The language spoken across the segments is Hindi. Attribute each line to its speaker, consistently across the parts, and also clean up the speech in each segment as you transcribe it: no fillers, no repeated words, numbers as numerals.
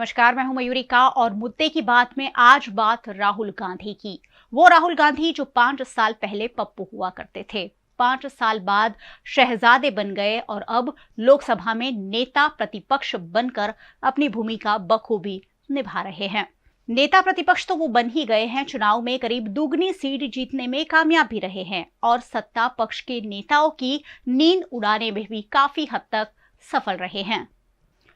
Speaker 1: नमस्कार, मैं हूं मयूरिका और मुद्दे की बात में आज बात राहुल गांधी की। वो राहुल गांधी जो 5 साल पहले पप्पू हुआ करते थे, 5 साल बाद शहजादे बन गए और अब लोकसभा में नेता प्रतिपक्ष बनकर अपनी भूमिका बखूबी निभा रहे हैं। नेता प्रतिपक्ष तो वो बन ही गए हैं, चुनाव में करीब दुगनी सीट जीतने में कामयाब भी रहे हैं और सत्ता पक्ष के नेताओं की नींद उड़ाने में भी काफी हद तक सफल रहे हैं।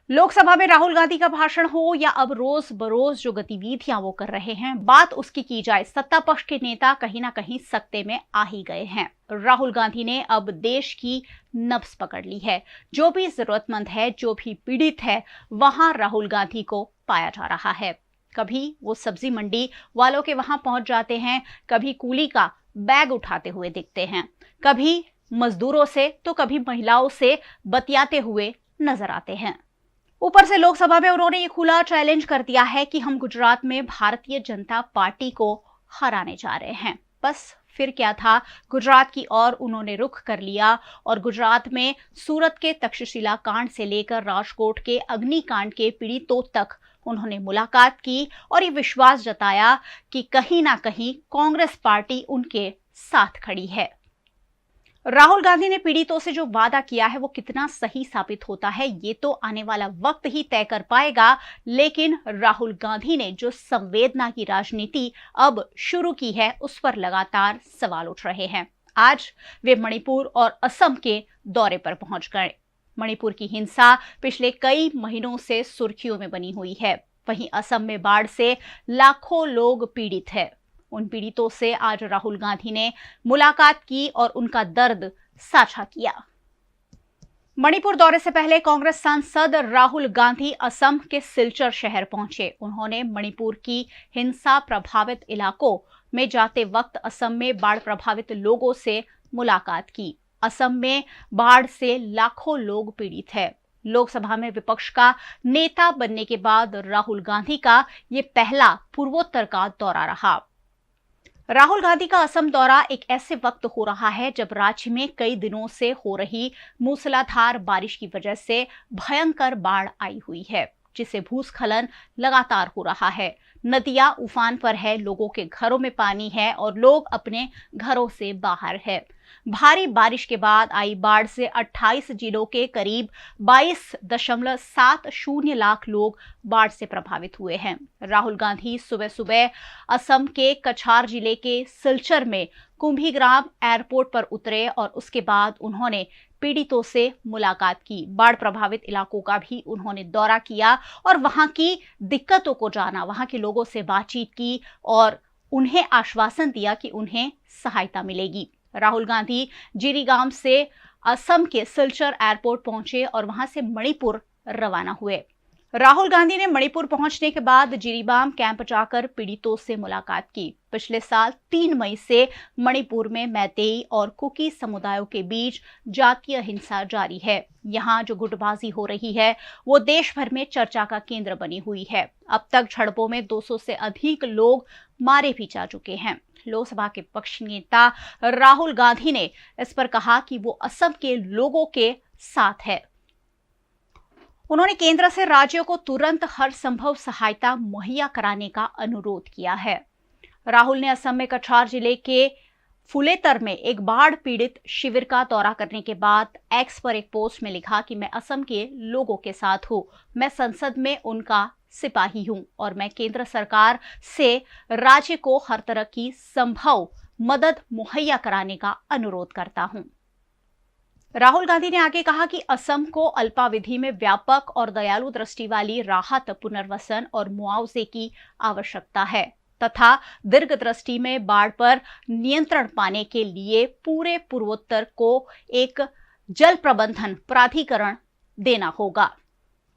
Speaker 1: लोकसभा में राहुल गांधी का भाषण हो या अब रोज बरोज जो गतिविधियां वो कर रहे हैं, बात उसकी की जाए, सत्ता पक्ष के नेता कहीं ना कहीं सकते में आ ही गए हैं। राहुल गांधी ने अब देश की नब्ज पकड़ ली है। जो भी जरूरतमंद है, जो भी पीड़ित है, वहां राहुल गांधी को पाया जा रहा है। कभी वो सब्जी मंडी वालों के वहां पहुंच जाते हैं, कभी कूली का बैग उठाते हुए दिखते हैं, कभी मजदूरों से तो कभी महिलाओं से बतियाते हुए नजर आते हैं। ऊपर से लोकसभा में उन्होंने ये खुला चैलेंज कर दिया है कि हम गुजरात में भारतीय जनता पार्टी को हराने जा रहे हैं। बस फिर क्या था, गुजरात की ओर उन्होंने रुख कर लिया और गुजरात में सूरत के तक्षशिला कांड से लेकर राजकोट के अग्निकांड के पीड़ितों तक उन्होंने मुलाकात की और ये विश्वास जताया कि कहीं ना कहीं कांग्रेस पार्टी उनके साथ खड़ी है। राहुल गांधी ने पीड़ितों से जो वादा किया है वो कितना सही साबित होता है, ये तो आने वाला वक्त ही तय कर पाएगा। लेकिन राहुल गांधी ने जो संवेदना की राजनीति अब शुरू की है, उस पर लगातार सवाल उठ रहे हैं। आज वे मणिपुर और असम के दौरे पर पहुंच गए। मणिपुर की हिंसा पिछले कई महीनों से सुर्खियों में बनी हुई है। वहीं असम में बाढ़ से लाखों लोग पीड़ित है। उन पीड़ितों से आज राहुल गांधी ने मुलाकात की और उनका दर्द साझा किया। मणिपुर दौरे से पहले कांग्रेस सांसद राहुल गांधी असम के सिलचर शहर पहुंचे। उन्होंने मणिपुर की हिंसा प्रभावित इलाकों में जाते वक्त असम में बाढ़ प्रभावित लोगों से मुलाकात की। असम में बाढ़ से लाखों लोग पीड़ित है। लोकसभा में विपक्ष का नेता बनने के बाद राहुल गांधी का ये पहला पूर्वोत्तर का दौरा रहा। राहुल गांधी का असम दौरा एक ऐसे वक्त हो रहा है जब राज्य में कई दिनों से हो रही मूसलाधार बारिश की वजह से भयंकर बाढ़ आई हुई है, जिससे भूस्खलन लगातार हो रहा है। नदियां उफान पर है, लोगों के घरों में पानी है और लोग अपने घरों से बाहर है। भारी बारिश के बाद आई बाढ़ से 28 जिलों के करीब 22.70 लाख लोग बाढ़ से प्रभावित हुए हैं। राहुल गांधी सुबह सुबह असम के कछार जिले के सिलचर में कुंभीग्राम एयरपोर्ट पर उतरे और उसके बाद उन्होंने पीड़ितों से मुलाकात की। बाढ़ प्रभावित इलाकों का भी उन्होंने दौरा किया और वहां की दिक्कतों को जाना, वहां के लोगों से बातचीत की और उन्हें आश्वासन दिया कि उन्हें सहायता मिलेगी। राहुल गांधी जिरीगाम से असम के सिलचर एयरपोर्ट पहुंचे और वहां से मणिपुर रवाना हुए। राहुल गांधी ने मणिपुर पहुंचने के बाद जिरीबाम कैंप जाकर पीड़ितों से मुलाकात की। पिछले साल 3 मई से मणिपुर में मैतेई और कुकी समुदायों के बीच जातीय हिंसा जारी है। यहाँ जो गुटबाजी हो रही है वो देश भर में चर्चा का केंद्र बनी हुई है। अब तक झड़पों में 200 से अधिक लोग मारे भी जा चुके हैं। लोकसभा के पक्ष नेता राहुल गांधी ने इस पर कहा कि वो असम के लोगों के साथ है। उन्होंने केंद्र से राज्यों को तुरंत हर संभव सहायता मुहैया कराने का अनुरोध किया है। राहुल ने असम में कछार जिले के फुलेतर में एक बाढ़ पीड़ित शिविर का दौरा करने के बाद एक्स पर एक पोस्ट में लिखा कि मैं असम के लोगों के साथ हूं, मैं संसद में उनका सिपाही हूं और मैं केंद्र सरकार से राज्य को हर तरह की संभव मदद मुहैया कराने का अनुरोध करता हूं। राहुल गांधी ने आगे कहा कि असम को अल्पावधि में व्यापक और दयालु दृष्टि वाली राहत, पुनर्वसन और मुआवजे की आवश्यकता है तथा दीर्घ दृष्टि में बाढ़ पर नियंत्रण पाने के लिए पूरे पूर्वोत्तर को एक जल प्रबंधन प्राधिकरण देना होगा।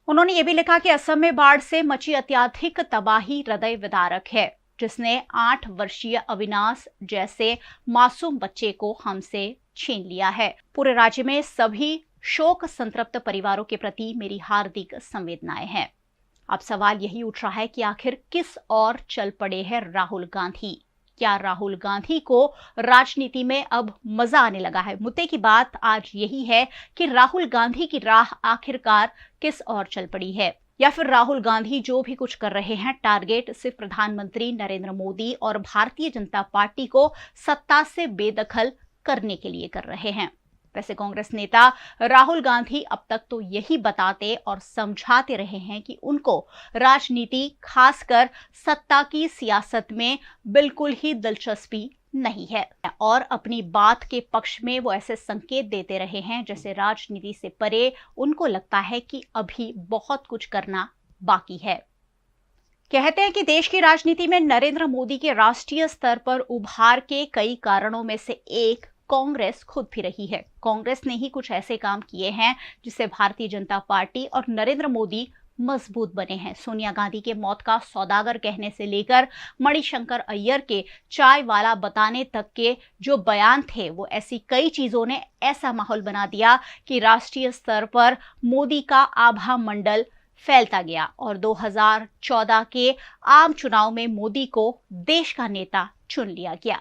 Speaker 1: उन्होंने ये भी लिखा कि असम में बाढ़ से मची अत्यधिक तबाही हृदय विदारक है, जिसने 8 वर्षीय अविनाश जैसे मासूम बच्चे को हमसे छीन लिया है। पूरे राज्य में सभी शोक संतप्त परिवारों के प्रति मेरी हार्दिक संवेदनाएं हैं। अब सवाल यही उठ रहा है कि आखिर किस ओर चल पड़े हैं राहुल गांधी। क्या राहुल गांधी को राजनीति में अब मजा आने लगा है? मुद्दे की बात आज यही है कि राहुल गांधी की राह आखिरकार किस ओर चल पड़ी है। या फिर राहुल गांधी जो भी कुछ कर रहे हैं, टारगेट सिर्फ प्रधानमंत्री नरेंद्र मोदी और भारतीय जनता पार्टी को सत्ता से बेदखल करने के लिए कर रहे हैं। वैसे कांग्रेस नेता राहुल गांधी अब तक तो यही बताते और समझाते रहे हैं कि उनको राजनीति, खासकर सत्ता की सियासत में बिल्कुल ही दिलचस्पी नहीं है, और अपनी बात के पक्ष में वो ऐसे संकेत देते रहे हैं जैसे राजनीति से परे उनको लगता है कि अभी बहुत कुछ करना बाकी है। कहते हैं कि देश की राजनीति में नरेंद्र मोदी के राष्ट्रीय स्तर पर उभार के कई कारणों में से एक कांग्रेस खुद भी रही है। कांग्रेस ने ही कुछ ऐसे काम किए हैं जिससे भारतीय जनता पार्टी और नरेंद्र मोदी मजबूत बने हैं। सोनिया गांधी के मौत का सौदागर कहने से लेकर मणिशंकर अय्यर के चाय वाला बताने तक के जो बयान थे, वो ऐसी कई चीजों ने ऐसा माहौल बना दिया कि राष्ट्रीय स्तर पर मोदी का आभा मंडल फैलता गया और 2014 के आम चुनाव में मोदी को देश का नेता चुन लिया गया।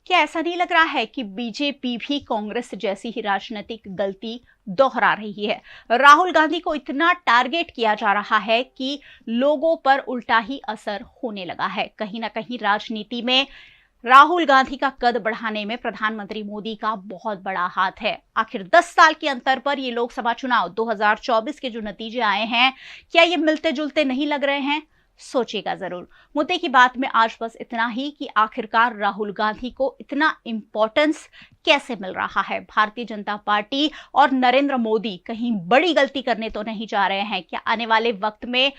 Speaker 1: क्या ऐसा नहीं लग रहा है कि बीजेपी भी कांग्रेस जैसी ही राजनीतिक गलती दोहरा रही है? राहुल गांधी को इतना टारगेट किया जा रहा है कि लोगों पर उल्टा ही असर होने लगा है। कहीं ना कहीं राजनीति में राहुल गांधी का कद बढ़ाने में प्रधानमंत्री मोदी का बहुत बड़ा हाथ है। आखिर 10 साल के अंतर पर ये लोकसभा चुनाव 2024 के जो नतीजे आए हैं, क्या ये मिलते जुलते नहीं लग रहे हैं? सोचेगा जरूर। मुद्दे की बात में आज बस इतना ही कि आखिरकार राहुल गांधी को इतना इंपॉर्टेंस कैसे मिल रहा है? भारतीय जनता पार्टी और नरेंद्र मोदी कहीं बड़ी गलती करने तो नहीं जा रहे हैं? क्या आने वाले वक्त में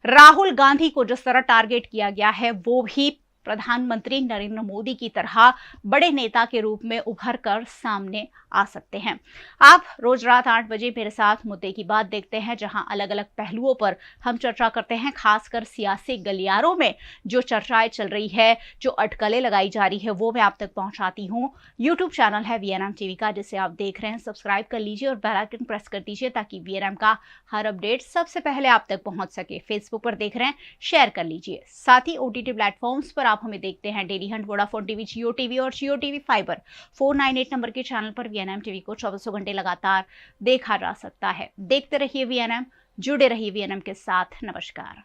Speaker 1: राहुल गांधी को जिस तरह टारगेट किया गया है, वो भी प्रधानमंत्री नरेंद्र मोदी की तरह बड़े नेता के रूप में उभर कर सामने आ सकते हैं? आप रोज रात 8 बजे मेरे साथ मुद्दे की बात देखते हैं, जहां अलग अलग पहलुओं पर हम चर्चा करते हैं। खासकर सियासी गलियारों में जो चर्चाएं चल रही है, जो अटकलें लगाई जा रही है, वो मैं आप तक पहुंचाती हूं। यूट्यूब चैनल है वीएनएम टीवी का, जिसे आप देख रहे हैं। सब्सक्राइब कर लीजिए और बेल आइकन प्रेस कर दीजिए ताकि वीएनएम का हर अपडेट सबसे पहले आप तक पहुंच सके। फेसबुक पर देख रहे हैं, शेयर कर लीजिए। साथ ही ओटीटी प्लेटफॉर्म्स पर आप हमें देखते हैं डेली हंट, वोडाफोन टीवी, जियो टीवी और जियो टीवी फाइबर 498 नंबर के चैनल पर वीएनएम टीवी को 24 घंटे लगातार देखा जा सकता है। देखते रहिए वीएनएम, जुड़े रहिए वीएनएम के साथ। नमस्कार।